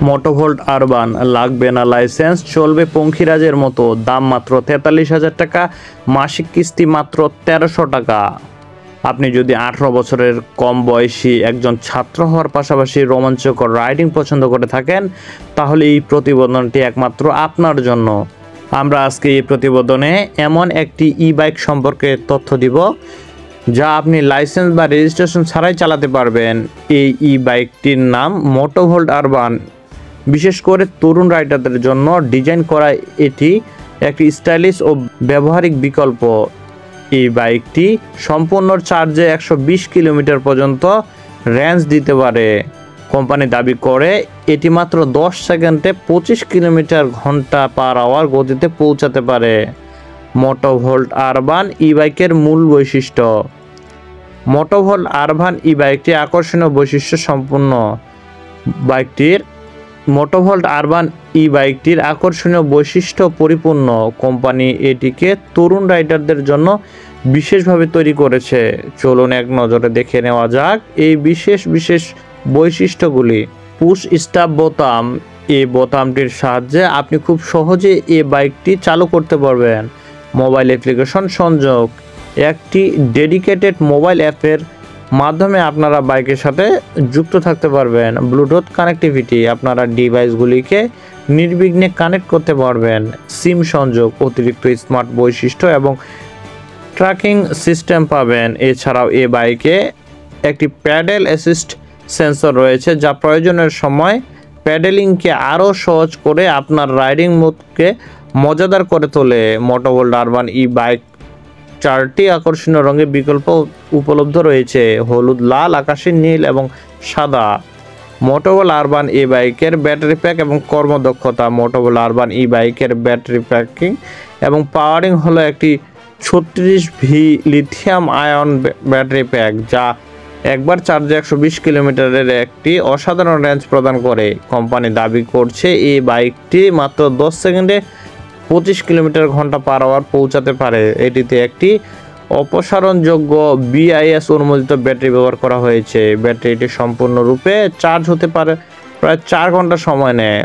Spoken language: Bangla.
মোটোভোল্ট আরবান, লাগবে না লাইসেন্স, চলবে পঙ্খিরাজের মতো, দাম মাত্র 43,000 টাকা, মাসিক কিস্তি মাত্র 1300 টাকা। আপনি যদি 18 বছরের কম বয়সী একজন ছাত্র হওয়ার পাশাপাশি রোমাঞ্চকর রাইডিং পছন্দ করে থাকেন, তাহলে এই প্রতিবেদনটি একমাত্র আপনার জন্য। আমরা আজকে এই প্রতিবেদনে এমন একটি ই বাইক সম্পর্কে তথ্য দিব যা আপনি লাইসেন্স বা রেজিস্ট্রেশন ছাড়াই চালাতে পারবেন। এই ই বাইকটির নাম মোটোভোল্ট আরবান। বিশেষ করে তরুণ রাইডারদের জন্য ডিজাইন করা এটি একটি স্টাইলিশ ও ব্যবহারিক বিকল্প। এই বাইকটি সম্পূর্ণ চার্জে 120 কিলোমিটার পর্যন্ত রেঞ্জ দিতে পারে। কোম্পানি দাবি করে এটি মাত্র 10 সেকেন্ডে 25 কিলোমিটার ঘন্টা পার আওয়ার গতিতে পৌঁছাতে পারে। মোটোভোল্ট আরবান ই বাইকের মূল বৈশিষ্ট্য। মোটোভোল্ট আরবান ই বাইকটি আকর্ষণীয় বৈশিষ্ট্য সম্পন্ন। মোটোভোল্ট আরবান ই বাইকটির আকর্ষণীয় বৈশিষ্ট্য পরিপূর্ণ। কোম্পানি এটিকে তরুণ রাইডারদের জন্য বিশেষভাবে তৈরি করেছে। চলুন এক নজরে দেখে নেওয়া যাক এই বিশেষ বৈশিষ্ট্যগুলি। পুশ স্টার্ট বোতাম। এই বোতামটির সাহায্যে আপনি খুব সহজে এই বাইকটি চালু করতে পারবেন। মোবাইল অ্যাপ্লিকেশন সংযোগ। একটি ডেডিকেটেড মোবাইল অ্যাপের মাধ্যমে আপনারা বাইকের সাথে যুক্ত থাকতে পারবেন। Bluetooth connectivity. আপনারা ডিভাইসগুলিকে নির্বিঘ্নে কানেক্ট করতে পারবেন। সিম সংযোগ। অতিরিক্ত স্মার্ট বৈশিষ্ট্য এবং ট্র্যাকিং সিস্টেম পাবেন। এছাড়াও এই বাইকে একটি প্যাডেল অ্যাসিস্ট সেন্সর রয়েছে যা প্রয়োজনের সময় প্যাডেলিংকে আরও সহজ করে আপনার রাইডিং মোডকে মজাদার করে তোলে। মোটোভোল্ট আরবান ই বাইক 4টি আকর্ষণীয় রঙের বিকল্প উপলব্ধ রয়েছে: হলুদ, লাল, আকাশী নীল এবং সাদা। মোটোভোল্ট আরবান ই বাইকের ব্যাটারি প্যাক এবং কর্মদক্ষতা। মোটোভোল্ট আরবান ই বাইকের ব্যাটারি প্যাকিং এবং পাওয়ারিং হলো একটি 36V lithium ion battery pack যা একবার চার্জে 120 কিলোমিটারের একটি অসাধারণ রেঞ্জ প্রদান করে। কোম্পানি দাবি করছে এই বাইকটি মাত্র 10 সেকেন্ডে 25 কিলোমিটার ঘন্টা পার আওয়ার পৌঁছাতে পারে। এটিতে একটি অপসারণযোগ্য BIS অনুমোদিত ব্যাটারি ব্যবহার করা হয়েছে। ব্যাটারিটি সম্পূর্ণরূপে চার্জ হতে পারে প্রায় 4 ঘন্টা সময় নেয়।